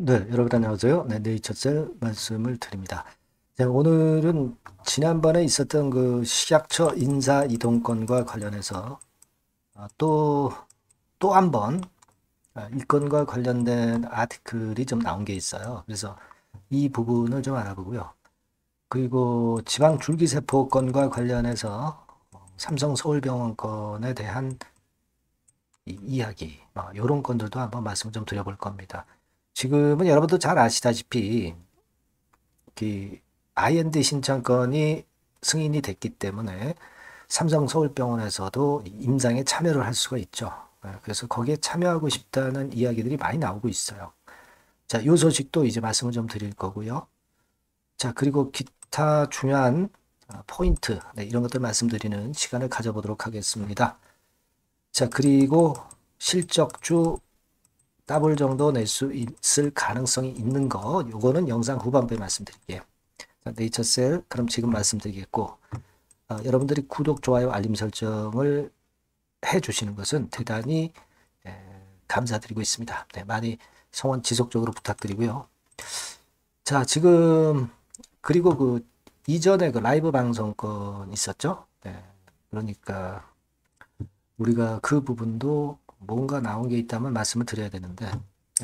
네, 여러분 안녕하세요. 네, 네이처셀 말씀을 드립니다. 네, 오늘은 지난번에 있었던 그 식약처 인사 이동권과 관련해서 또 한 번 이 건과 관련된 아티클이 좀 나온 게 있어요. 그래서 이 부분을 좀 알아보고요. 그리고 지방 줄기세포 건과 관련해서 삼성 서울병원 건에 대한 이야기, 이런 건들도 한번 말씀 좀 드려볼 겁니다. 지금은 여러분도 잘 아시다시피 그 IND 신청건이 승인이 됐기 때문에 삼성 서울병원에서도 임상에 참여를 할 수가 있죠. 그래서 거기에 참여하고 싶다는 이야기들이 많이 나오고 있어요. 자, 요 소식도 이제 말씀을 좀 드릴 거고요. 자, 그리고 기타 중요한 포인트, 네, 이런 것들 말씀드리는 시간을 가져보도록 하겠습니다. 자, 그리고 실적주 더블 정도 낼 수 있을 가능성이 있는 거, 요거는 영상 후반부에 말씀드릴게요. 네이처셀 그럼 지금 말씀드리겠고 여러분들이 구독, 좋아요, 알림 설정을 해주시는 것은 대단히 감사드리고 있습니다. 네, 많이 성원 지속적으로 부탁드리고요. 자, 지금 그리고 그 이전에 그 라이브 방송권 있었죠? 네, 그러니까 우리가 그 부분도 뭔가 나온 게 있다면 말씀을 드려야 되는데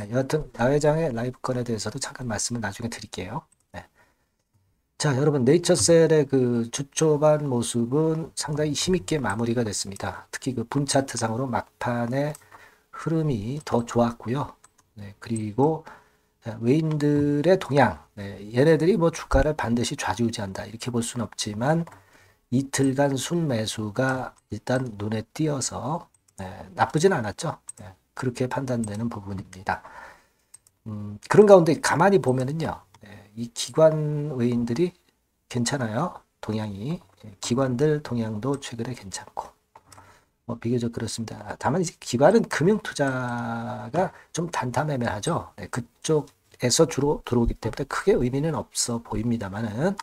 여하튼 야회장의 라이브 건에 대해서도 잠깐 말씀을 나중에 드릴게요. 네. 자, 여러분, 네이처셀의 그 주초반 모습은 상당히 힘있게 마무리가 됐습니다. 특히 그 분차트상으로 막판의 흐름이 더 좋았고요. 네, 그리고 외인들의 동향, 네, 얘네들이 뭐 주가를 반드시 좌지우지한다 이렇게 볼 수는 없지만 이틀간 순매수가 일단 눈에 띄어서 나쁘진 않았죠. 네, 그렇게 판단되는 부분입니다. 그런 가운데 가만히 보면은요, 이 기관 외인들이 괜찮아요. 동향이. 기관들 동향도 최근에 괜찮고. 비교적 그렇습니다. 다만 이제 기관은 금융투자가 좀 단타매매하죠. 네, 그쪽에서 주로 들어오기 때문에 크게 의미는 없어 보입니다만은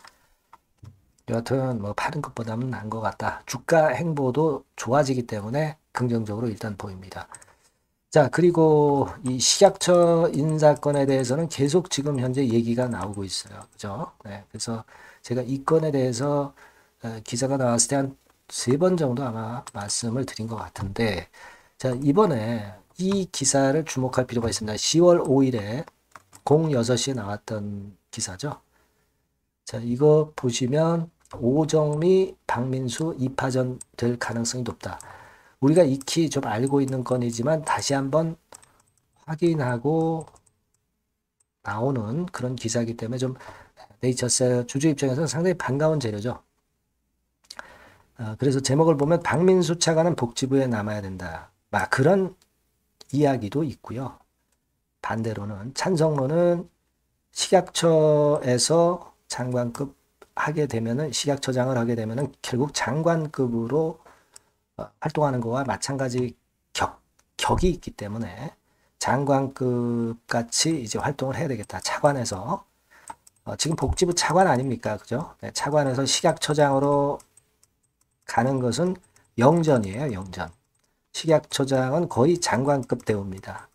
여하튼 뭐 파는 것보다는 나은 것 같다. 주가 행보도 좋아지기 때문에 긍정적으로 일단 보입니다. 자, 그리고 이 식약처 인사건에 대해서는 계속 지금 현재 얘기가 나오고 있어요. 그죠? 네, 그래서 제가 이 건에 대해서 기사가 나왔을 때 한 세 번 정도 아마 말씀을 드린 것 같은데, 자, 이번에 이 기사를 주목할 필요가 있습니다. 10월 5일에 06시에 나왔던 기사죠. 자, 이거 보시면 오정미, 박민수 2파전 될 가능성이 높다. 우리가 익히 좀 알고 있는 건이지만 다시 한번 확인하고 나오는 그런 기사이기 때문에 좀 네이처셀 주주 입장에서는 상당히 반가운 재료죠. 그래서 제목을 보면 박민수 차관은 복지부에 남아야 된다. 그런 이야기도 있고요. 반대로는 찬성론은 식약처에서 장관급 하게 되면은 식약처장을 하게 되면은 결국 장관급으로 활동하는 거와 마찬가지 격이 있기 때문에 장관급 같이 이제 활동을 해야 되겠다. 차관에서 지금 복지부 차관 아닙니까? 그죠? 네, 차관에서 식약처장으로 가는 것은 영전이에요. 영전. 식약처장은 거의 장관급 대우입니다.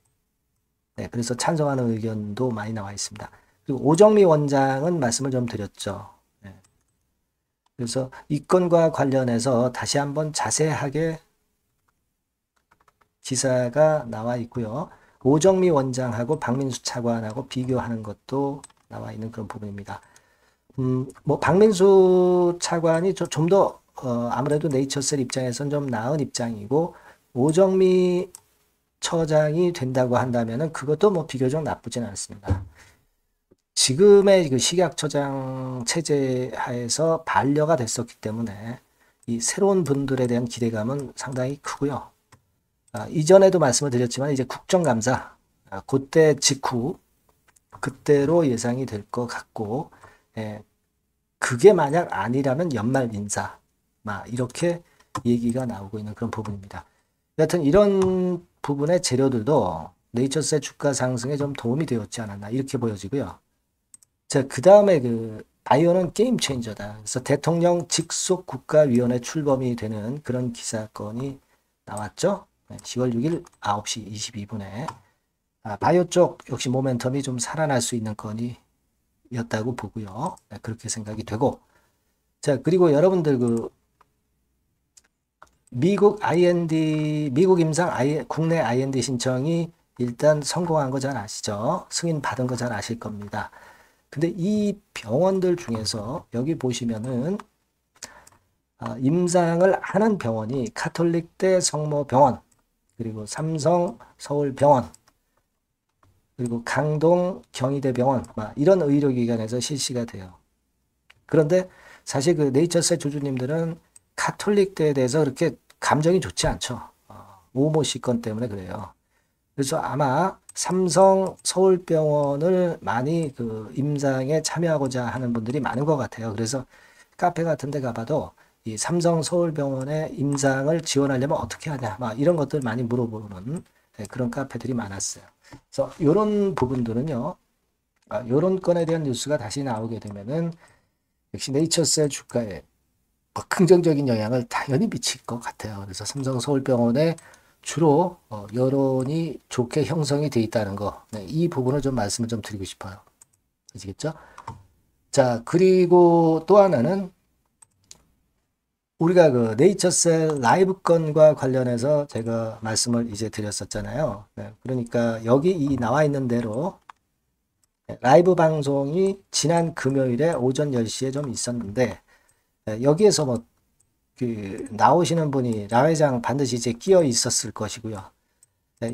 네, 그래서 찬성하는 의견도 많이 나와 있습니다. 그리고 오정미 원장은 말씀을 좀 드렸죠. 네, 그래서 이 건과 관련해서 다시 한번 자세하게 기사가 나와 있고요. 오정미 원장하고 박민수 차관하고 비교하는 것도 나와 있는 그런 부분입니다. 뭐 박민수 차관이 좀 더 아무래도 네이처셀 입장에선 좀 나은 입장이고 오정미 처장이 된다고 한다면은 그것도 뭐 비교적 나쁘진 않습니다. 지금의 그 식약처장 체제 하에서 반려가 됐었기 때문에 이 새로운 분들에 대한 기대감은 상당히 크고요. 이전에도 말씀을 드렸지만 이제 국정감사 그때 직후 그때로 예상이 될 것 같고 그게 만약 아니라면 연말 인사 이렇게 얘기가 나오고 있는 그런 부분입니다. 여하튼 이런 부분의 재료들도 네이처스의 주가 상승에 좀 도움이 되었지 않았나 이렇게 보여지고요. 자, 그 다음에 그 바이오는 게임 체인저다. 그래서 대통령 직속 국가위원회 출범이 되는 그런 기사건이 나왔죠. 10월 6일 9시 22분에 바이오 쪽 역시 모멘텀이 좀 살아날 수 있는 건이었다고 보고요. 네, 그렇게 생각이 되고. 자, 그리고 여러분들 미국 임상 국내 IND 신청이 일단 성공한 거 잘 아시죠? 승인 받은 거 잘 아실 겁니다. 근데 이 병원들 중에서 여기 보시면은 임상을 하는 병원이 카톨릭대 성모병원, 그리고 삼성 서울병원, 그리고 강동 경희대병원, 이런 의료기관에서 실시가 돼요. 그런데 사실 그 네이처스의 주주님들은 카톨릭대에 대해서 그렇게 감정이 좋지 않죠. 오모 씨 건 때문에 그래요. 그래서 아마 삼성 서울병원을 많이 그 임상에 참여하고자 하는 분들이 많은 것 같아요. 그래서 카페 같은 데 가봐도 이 삼성 서울병원의 임상을 지원하려면 어떻게 하냐, 이런 것들 많이 물어보는 그런 카페들이 많았어요. 그래서 이런 부분들은요, 이런 건에 대한 뉴스가 다시 나오게 되면은 역시 네이처스의 주가에 긍정적인 영향을 당연히 미칠 것 같아요. 그래서 삼성 서울병원에 주로 여론이 좋게 형성이 돼 있다는 거, 네, 이 부분을 좀 말씀을 좀 드리고 싶어요. 아시겠죠? 자, 그리고 또 하나는 우리가 그 네이처셀 라이브 건과 관련해서 제가 말씀을 이제 드렸었잖아요. 네, 그러니까 여기 이 나와 있는 대로 라이브 방송이 지난 금요일에 오전 10시에 좀 있었는데, 여기에서 뭐 나오시는 분이 라 회장 반드시 이제 끼어 있었을 것이고요.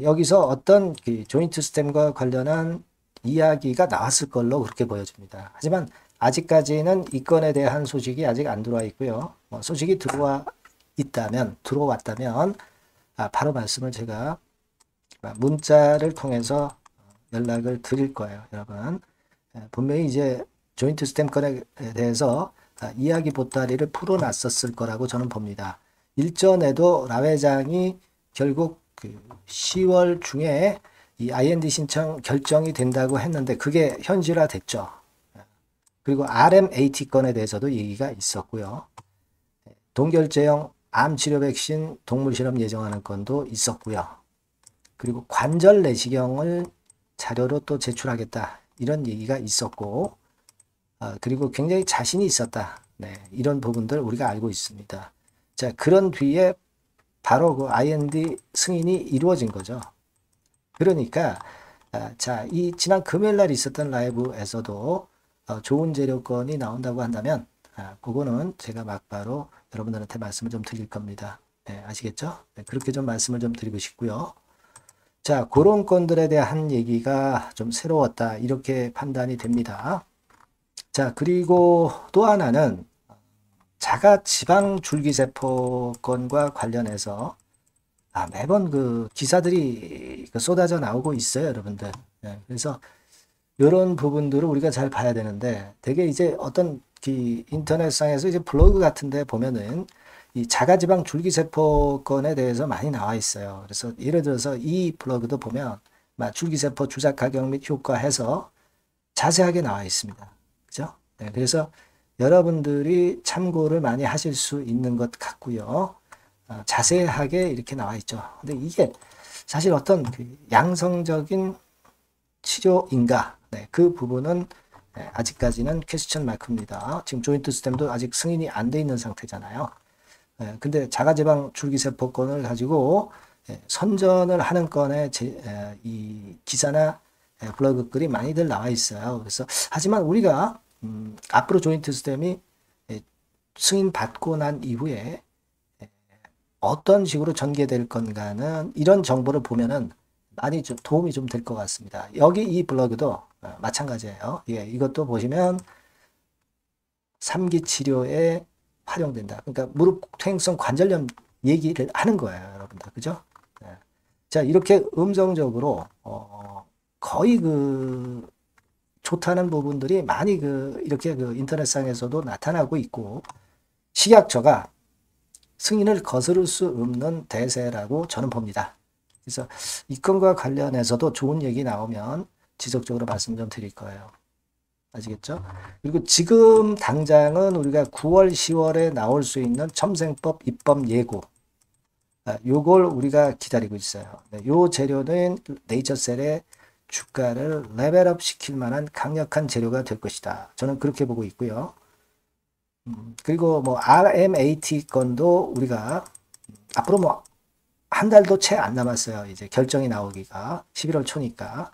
여기서 어떤 조인트 스템과 관련한 이야기가 나왔을 걸로 그렇게 보여집니다. 하지만 아직까지는 이 건에 대한 소식이 아직 안 들어와 있고요. 소식이 들어왔다면 바로 말씀을 제가 문자를 통해서 연락을 드릴 거예요, 여러분. 분명히 이제 조인트 스템 건에 대해서 이야기 보따리를 풀어놨었을 거라고 저는 봅니다. 일전에도 라 회장이 결국 10월 중에 이 IND 신청 결정이 된다고 했는데 그게 현실화됐죠. 그리고 RMAT 건에 대해서도 얘기가 있었고요. 동결제형 암 치료 백신 동물 실험 예정하는 건도 있었고요. 그리고 관절 내시경을 자료로 또 제출하겠다, 이런 얘기가 있었고, 그리고 굉장히 자신이 있었다. 네, 이런 부분들 우리가 알고 있습니다. 자, 그런 뒤에 바로 그 IND 승인이 이루어진 거죠. 그러니까 자, 이 지난 금요일 날 있었던 라이브에서도 좋은 재료건이 나온다고 한다면 그거는 제가 막바로 여러분들한테 말씀을 좀 드릴 겁니다. 네, 아시겠죠? 네, 그렇게 좀 말씀을 좀 드리고 싶고요. 자, 그런 건들에 대한 얘기가 좀 새로웠다, 이렇게 판단이 됩니다. 자, 그리고 또 하나는 자가 지방 줄기세포 건과 관련해서 매번 그 기사들이 쏟아져 나오고 있어요, 여러분들. 네, 그래서 이런 부분들을 우리가 잘 봐야 되는데, 되게 이제 어떤 인터넷상에서 이제 블로그 같은데 보면은 이 자가지방 줄기세포 건에 대해서 많이 나와 있어요. 그래서 예를 들어서 이 블로그도 보면 줄기세포 주사 가격 및 효과 해서 자세하게 나와 있습니다. 그죠? 네, 그래서 여러분들이 참고를 많이 하실 수 있는 것 같고요. 자세하게 이렇게 나와 있죠. 근데 이게 사실 어떤 양성적인 치료인가? 네, 그 부분은 아직까지는 퀘스천 마크입니다. 지금 조인트 스템도 아직 승인이 안 돼 있는 상태잖아요. 근데 자가지방 줄기세포건을 가지고 선전을 하는 건에 이 기사나 블로그 글이 많이들 나와 있어요. 그래서 하지만 우리가 앞으로 조인트 스템이 승인 받고 난 이후에 어떤 식으로 전개될 건가는 이런 정보를 보면은 많이 좀 도움이 좀 될 것 같습니다. 여기 이 블로그도 마찬가지예요. 예, 이것도 보시면 3기 치료에 활용된다. 그러니까 무릎 퇴행성 관절염 얘기를 하는 거예요, 여러분들. 그죠? 네. 자, 이렇게 음성적으로 거의 좋다는 부분들이 많이 이렇게 인터넷상에서도 나타나고 있고, 식약처가 승인을 거스를 수 없는 대세라고 저는 봅니다. 그래서 이 건과 관련해서도 좋은 얘기 나오면 지속적으로 말씀 좀 드릴 거예요. 아시겠죠? 그리고 지금 당장은 우리가 9월, 10월에 나올 수 있는 첨생법 입법 예고, 요걸 우리가 기다리고 있어요. 요 재료는 네이처셀에 주가를 레벨업 시킬 만한 강력한 재료가 될 것이다. 저는 그렇게 보고 있고요. 그리고 뭐 RMAT 건도 우리가 앞으로 뭐 한 달도 채 안 남았어요. 이제 결정이 나오기가 11월 초니까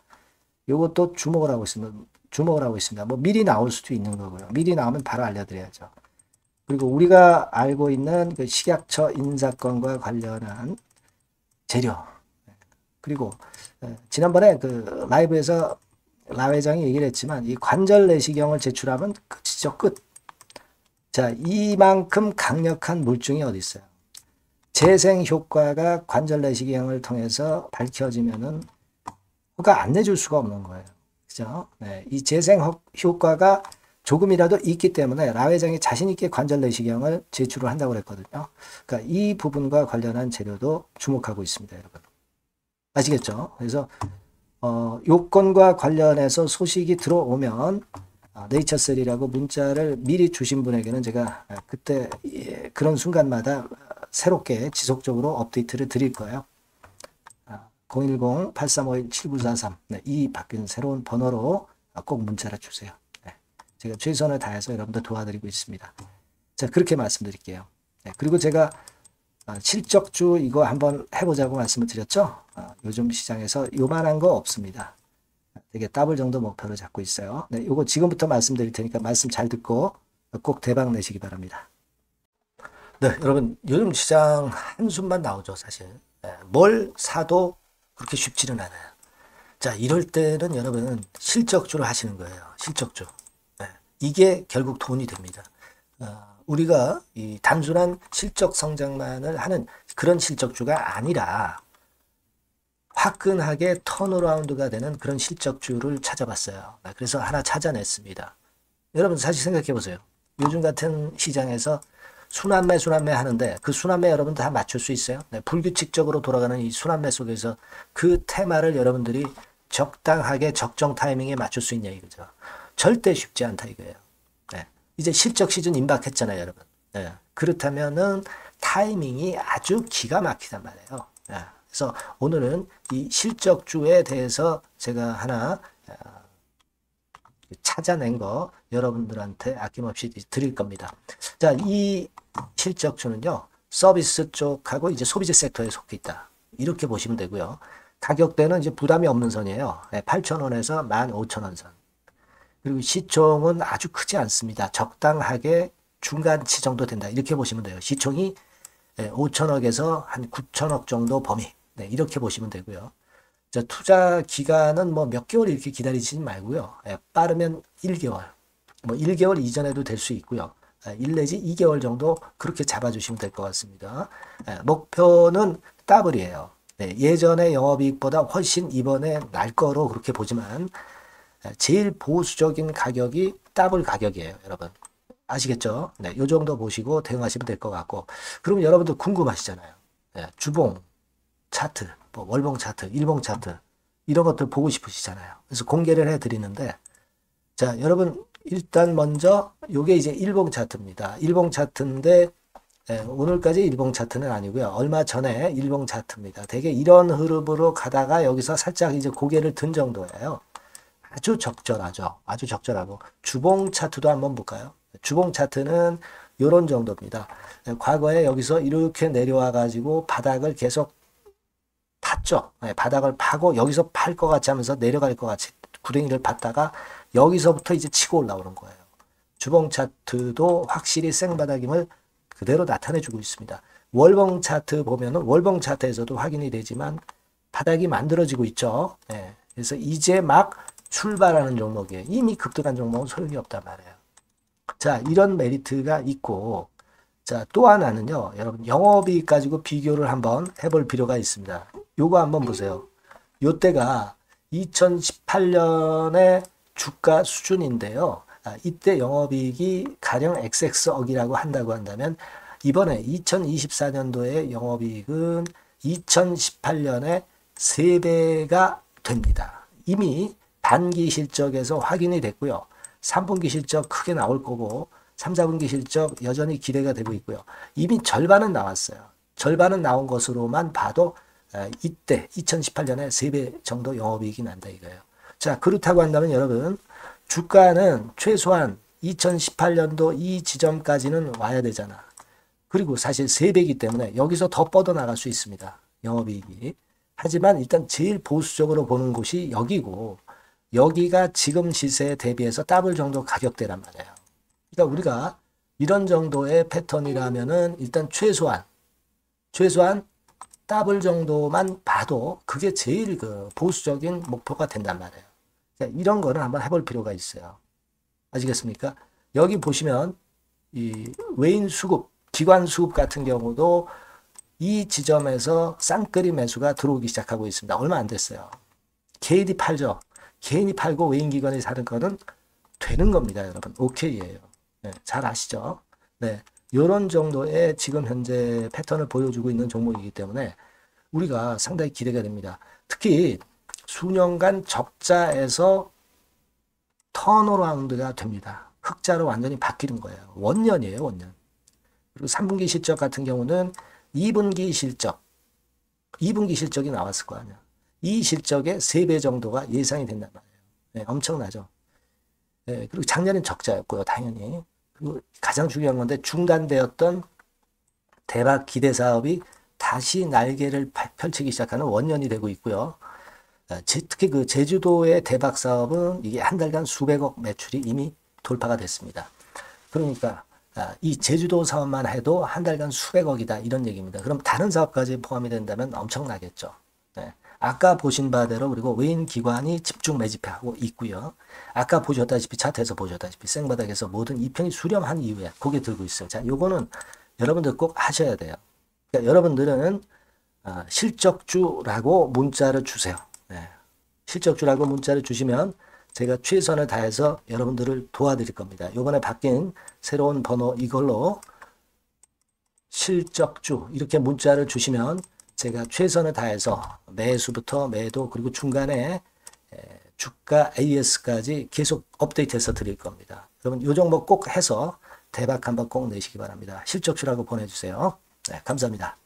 요것도 주목을 하고 있습니다. 뭐 미리 나올 수도 있는 거고요. 미리 나오면 바로 알려드려야죠. 그리고 우리가 알고 있는 그 식약처 인사건과 관련한 재료. 그리고 지난번에 그 라이브에서 라 회장이 얘기를 했지만 이 관절 내시경을 제출하면 끝이죠. 끝. 자, 이만큼 강력한 물증이 어디 있어요? 재생 효과가 관절 내시경을 통해서 밝혀지면은 효과 안 내줄 수가 없는 거예요. 그죠? 네, 이 재생 효과가 조금이라도 있기 때문에 라 회장이 자신있게 관절 내시경을 제출을 한다고 그랬거든요. 그러니까 이 부분과 관련한 재료도 주목하고 있습니다, 여러분. 아시겠죠? 그래서 요건과 관련해서 소식이 들어오면 네이처셀이라고 문자를 미리 주신 분에게는 제가 그때 그런 순간마다 새롭게 지속적으로 업데이트를 드릴 거예요. 010-8351-7943 네, 이 바뀐 새로운 번호로 꼭 문자를 주세요. 네, 제가 최선을 다해서 여러분들 도와드리고 있습니다. 자, 그렇게 말씀드릴게요. 네, 그리고 제가 실적주 이거 한번 해보자고 말씀을 드렸죠. 요즘 시장에서 요만한 거 없습니다. 되게 더블 정도 목표를 잡고 있어요. 네, 요거 지금부터 말씀드릴 테니까 말씀 잘 듣고 꼭 대박 내시기 바랍니다. 네, 여러분 요즘 시장 한숨만 나오죠, 사실. 네, 뭘 사도 그렇게 쉽지는 않아요. 자, 이럴 때는 여러분은 실적주를 하시는 거예요. 실적주. 네, 이게 결국 돈이 됩니다. 우리가 이 단순한 실적 성장만을 하는 그런 실적주가 아니라 화끈하게 턴어라운드가 되는 그런 실적주를 찾아봤어요. 그래서 하나 찾아냈습니다. 여러분 사실 생각해 보세요. 요즘 같은 시장에서 순환매 하는데 그 순환매 여러분 다 맞출 수 있어요? 네, 불규칙적으로 돌아가는 이 순환매 속에서 그 테마를 여러분들이 적당하게 적정 타이밍에 맞출 수 있냐 이거죠. 절대 쉽지 않다 이거예요. 네, 이제 실적 시즌 임박했잖아요, 여러분. 네, 그렇다면은 타이밍이 아주 기가 막히단 말이에요. 네, 그래서 오늘은 이 실적주에 대해서 제가 하나 찾아낸 거 여러분들한테 아낌없이 드릴 겁니다. 자, 이 실적주는요, 서비스 쪽하고 이제 소비재 섹터에 속해 있다. 이렇게 보시면 되고요. 가격대는 이제 부담이 없는 선이에요. 8,000원에서 15,000원 선. 그리고 시총은 아주 크지 않습니다. 적당하게 중간치 정도 된다. 이렇게 보시면 돼요. 시총이 5천억에서 한 9천억 정도 범위. 네, 이렇게 보시면 되고요. 자, 투자 기간은 뭐 몇 개월 이렇게 기다리지 말고요. 빠르면 1개월. 뭐 1개월 이전에도 될 수 있고요. 1 내지 2개월 정도 그렇게 잡아주시면 될 것 같습니다. 목표는 더블이에요. 네, 예전의 영업이익보다 훨씬 이번에 날 거로 그렇게 보지만 제일 보수적인 가격이 더블 가격이에요, 여러분. 아시겠죠? 네, 요 정도 보시고 대응하시면 될 것 같고. 그럼 여러분들 궁금하시잖아요. 네, 주봉, 차트, 뭐 월봉 차트, 일봉 차트 이런 것들 보고 싶으시잖아요. 그래서 공개를 해드리는데, 자, 여러분 일단 먼저 요게 이제 일봉 차트입니다. 일봉 차트인데 오늘까지 일봉 차트는 아니고요. 얼마 전에 일봉 차트입니다. 되게 이런 흐름으로 가다가 여기서 살짝 이제 고개를 든 정도예요. 아주 적절하죠. 아주 적절하고. 주봉 차트도 한번 볼까요? 주봉 차트는 이런 정도입니다. 과거에 여기서 이렇게 내려와 가지고 바닥을 계속 팠죠. 바닥을 파고 여기서 팔 것 같이 하면서 내려갈 것 같이 구덩이를 팠다가 여기서부터 이제 치고 올라오는 거예요. 주봉 차트도 확실히 생바닥임을 그대로 나타내주고 있습니다. 월봉 차트 보면은 월봉 차트에서도 확인이 되지만 바닥이 만들어지고 있죠. 네. 그래서 이제 막 출발하는 종목이에요. 이미 급등한 종목은 소용이 없단 말이에요. 자, 이런 메리트가 있고, 자, 또 하나는요, 여러분, 영업이익 가지고 비교를 한번 해볼 필요가 있습니다. 요거 한번 보세요. 요때가 2018년의 주가 수준인데요. 이때 영업이익이 가령 XX억이라고 한다고 한다면, 이번에 2024년도의 영업이익은 2018년에 3배가 됩니다. 이미 단기 실적에서 확인이 됐고요. 3분기 실적 크게 나올 거고 3, 4분기 실적 여전히 기대가 되고 있고요. 이미 절반은 나왔어요. 절반은 나온 것으로만 봐도 이때 2018년에 3배 정도 영업이익이 난다 이거예요. 자, 그렇다고 한다면 여러분, 주가는 최소한 2018년도 이 지점까지는 와야 되잖아. 그리고 사실 3배이기 때문에 여기서 더 뻗어나갈 수 있습니다. 영업이익이. 하지만 일단 제일 보수적으로 보는 곳이 여기고, 여기가 지금 시세에 대비해서 더블 정도 가격대란 말이에요. 그러니까 우리가 이런 정도의 패턴이라면은 일단 최소한 더블 정도만 봐도 그게 제일 그 보수적인 목표가 된단 말이에요. 그러니까 이런 거를 한번 해볼 필요가 있어요. 아시겠습니까? 여기 보시면 이 외인 수급, 기관 수급 같은 경우도 이 지점에서 쌍끌이 매수가 들어오기 시작하고 있습니다. 얼마 안 됐어요. 개인이 팔죠. 개인이 팔고 외인 기관이 사는 거는 되는 겁니다, 여러분. 오케이예요. 네, 잘 아시죠? 네, 이런 정도의 지금 현재 패턴을 보여주고 있는 종목이기 때문에 우리가 상당히 기대가 됩니다. 특히 수년간 적자에서 턴어라운드가 됩니다. 흑자로 완전히 바뀌는 거예요. 원년이에요, 원년. 그리고 3분기 실적 같은 경우는 2분기 실적이 나왔을 거 아니야. 이 실적의 3배 정도가 예상이 된단 말이에요. 네, 엄청나죠. 네, 그리고 작년엔 적자였고요, 당연히. 그리고 가장 중요한 건데 중단되었던 대박 기대 사업이 다시 날개를 펼치기 시작하는 원년이 되고 있고요. 특히 그 제주도의 대박 사업은 이게 한 달간 수백억 매출이 이미 돌파가 됐습니다. 그러니까 이 제주도 사업만 해도 한 달간 수백억이다 이런 얘기입니다. 그럼 다른 사업까지 포함이 된다면 엄청나겠죠. 네. 아까 보신 바대로 그리고 외인 기관이 집중 매집하고 있고요. 아까 보셨다시피 차트에서 보셨다시피 생바닥에서 모든 이평이 수렴한 이후에 고개 들고 있어요. 자, 요거는 여러분들 꼭 하셔야 돼요. 그러니까 여러분들은 실적주라고 문자를 주세요. 네. 실적주라고 문자를 주시면 제가 최선을 다해서 여러분들을 도와드릴 겁니다. 이번에 바뀐 새로운 번호 이걸로 실적주 이렇게 문자를 주시면 제가 최선을 다해서 매수부터 매도 그리고 중간에 주가 AS까지 계속 업데이트해서 드릴 겁니다. 여러분 이 종목 꼭 해서 대박 한번 꼭 내시기 바랍니다. 실적주라고 보내주세요. 네, 감사합니다.